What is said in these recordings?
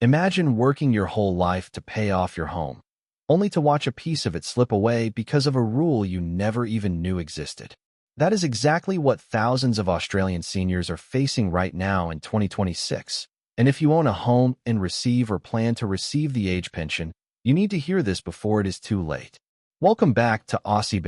Imagine working your whole life to pay off your home, only to watch a piece of it slip away because of a rule you never even knew existed. That is exactly what thousands of Australian seniors are facing right now in 2026. And if you own a home and receive or plan to receive the age pension, you need to hear this before it is too late. Welcome back to Aussie,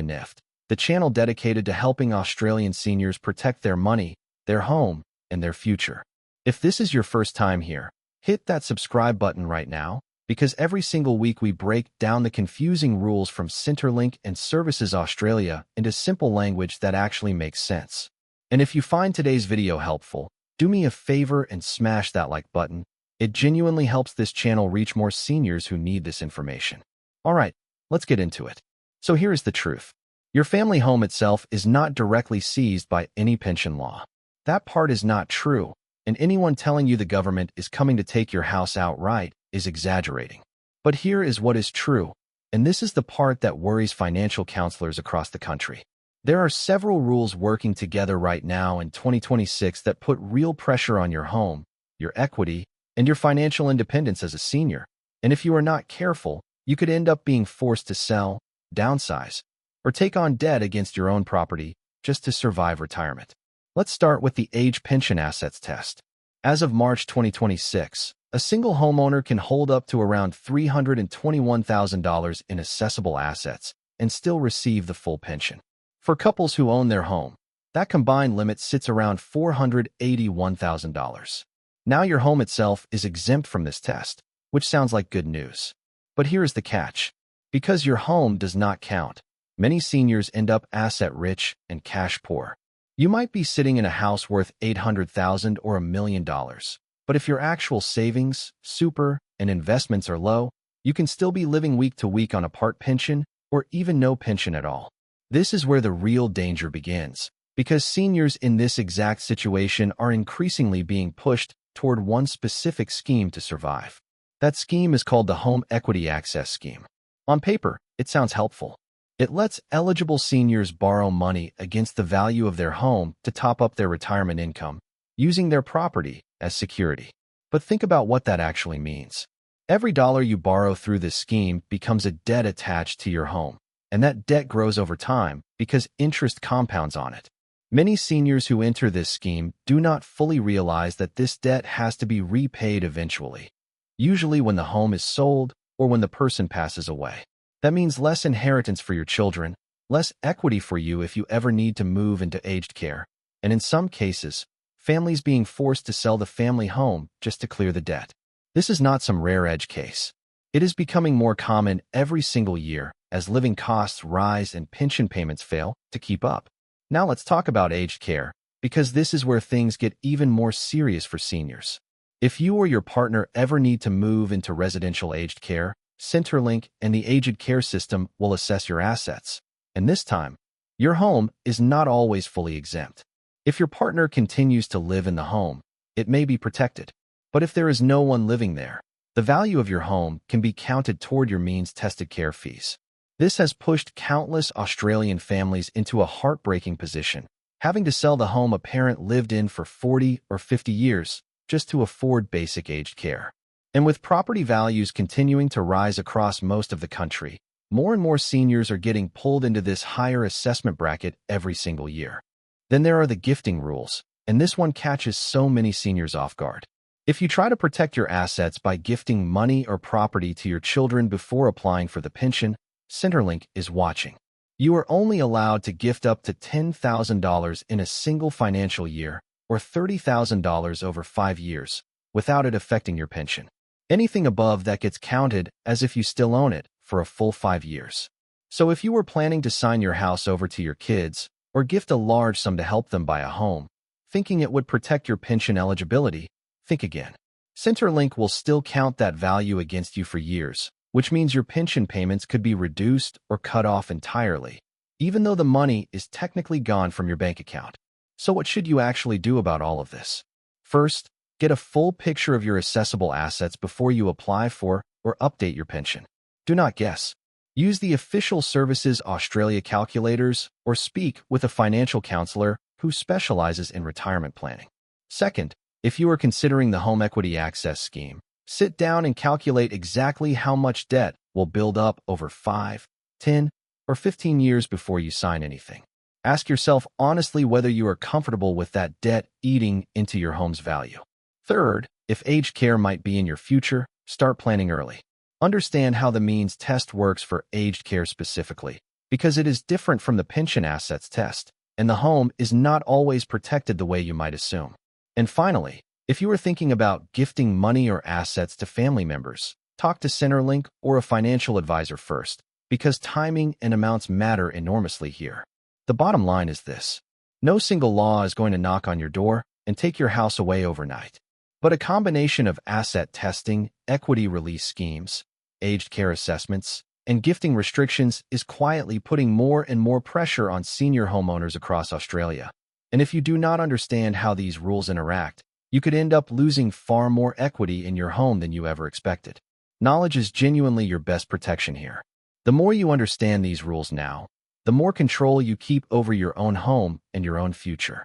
the channel dedicated to helping Australian seniors protect their money, their home, and their future. If this is your first time here, hit that subscribe button right now, because every single week we break down the confusing rules from Centrelink and Services Australia into simple language that actually makes sense. And if you find today's video helpful, do me a favor and smash that like button. It genuinely helps this channel reach more seniors who need this information. Alright, let's get into it. So here is the truth. Your family home itself is not directly seized by any pension law. That part is not true, and anyone telling you the government is coming to take your house outright is exaggerating. But here is what is true, and this is the part that worries financial counselors across the country. There are several rules working together right now in 2026 that put real pressure on your home, your equity, and your financial independence as a senior. And if you are not careful, you could end up being forced to sell, downsize, or take on debt against your own property just to survive retirement. Let's start with the age pension assets test. As of March 2026, a single homeowner can hold up to around $321,000 in assessable assets and still receive the full pension. For couples who own their home, that combined limit sits around $481,000. Now your home itself is exempt from this test, which sounds like good news. But here is the catch. Because your home does not count, many seniors end up asset-rich and cash-poor. You might be sitting in a house worth $800,000 or $1 million. But if your actual savings, super, and investments are low, you can still be living week to week on a part pension or even no pension at all. This is where the real danger begins, because seniors in this exact situation are increasingly being pushed toward one specific scheme to survive. That scheme is called the Home Equity Access Scheme. On paper, it sounds helpful. It lets eligible seniors borrow money against the value of their home to top up their retirement income, using their property as security. But think about what that actually means. Every dollar you borrow through this scheme becomes a debt attached to your home, and that debt grows over time because interest compounds on it. Many seniors who enter this scheme do not fully realize that this debt has to be repaid eventually, usually when the home is sold or when the person passes away. That means less inheritance for your children, less equity for you if you ever need to move into aged care, and in some cases, families being forced to sell the family home just to clear the debt. This is not some rare edge case. It is becoming more common every single year as living costs rise and pension payments fail to keep up. Now let's talk about aged care, because this is where things get even more serious for seniors. If you or your partner ever need to move into residential aged care, Centrelink and the aged care system will assess your assets. And this time, your home is not always fully exempt. If your partner continues to live in the home, it may be protected. But if there is no one living there, the value of your home can be counted toward your means-tested care fees. This has pushed countless Australian families into a heartbreaking position, having to sell the home a parent lived in for 40 or 50 years just to afford basic aged care. And with property values continuing to rise across most of the country, more and more seniors are getting pulled into this higher assessment bracket every single year. Then there are the gifting rules, and this one catches so many seniors off guard. If you try to protect your assets by gifting money or property to your children before applying for the pension, Centrelink is watching. You are only allowed to gift up to $10,000 in a single financial year or $30,000 over 5 years without it affecting your pension. Anything above that gets counted as if you still own it for a full 5 years. So if you were planning to sign your house over to your kids or gift a large sum to help them buy a home, thinking it would protect your pension eligibility, think again. Centrelink will still count that value against you for years, which means your pension payments could be reduced or cut off entirely, even though the money is technically gone from your bank account. So what should you actually do about all of this? First, get a full picture of your assessable assets before you apply for or update your pension. Do not guess. Use the official Services Australia calculators or speak with a financial counselor who specializes in retirement planning. Second, if you are considering the Home Equity Access Scheme, Sit down and calculate exactly how much debt will build up over 5, 10, or 15 years before you sign anything. Ask yourself honestly whether you are comfortable with that debt eating into your home's value. Third, if aged care might be in your future, start planning early. Understand how the means test works for aged care specifically, because it is different from the pension assets test, and the home is not always protected the way you might assume. And finally, if you are thinking about gifting money or assets to family members, talk to Centrelink or a financial advisor first, because timing and amounts matter enormously here. The bottom line is this: no single law is going to knock on your door and take your house away overnight. But a combination of asset testing, equity release schemes, aged care assessments, and gifting restrictions is quietly putting more and more pressure on senior homeowners across Australia. And if you do not understand how these rules interact, you could end up losing far more equity in your home than you ever expected. Knowledge is genuinely your best protection here. The more you understand these rules now, the more control you keep over your own home and your own future.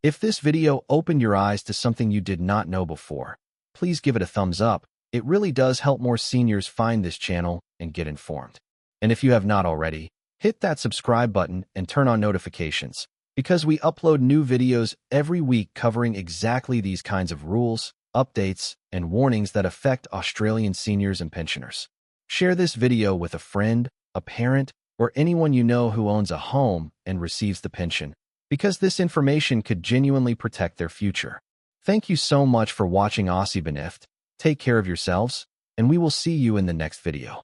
If this video opened your eyes to something you did not know before, please give it a thumbs up. It really does help more seniors find this channel and get informed. And if you have not already, hit that subscribe button and turn on notifications, because we upload new videos every week covering exactly these kinds of rules, updates, and warnings that affect Australian seniors and pensioners. Share this video with a friend, a parent, or anyone you know who owns a home and receives the pension, because this information could genuinely protect their future. Thank you so much for watching Aussie Benift. Take care of yourselves, and we will see you in the next video.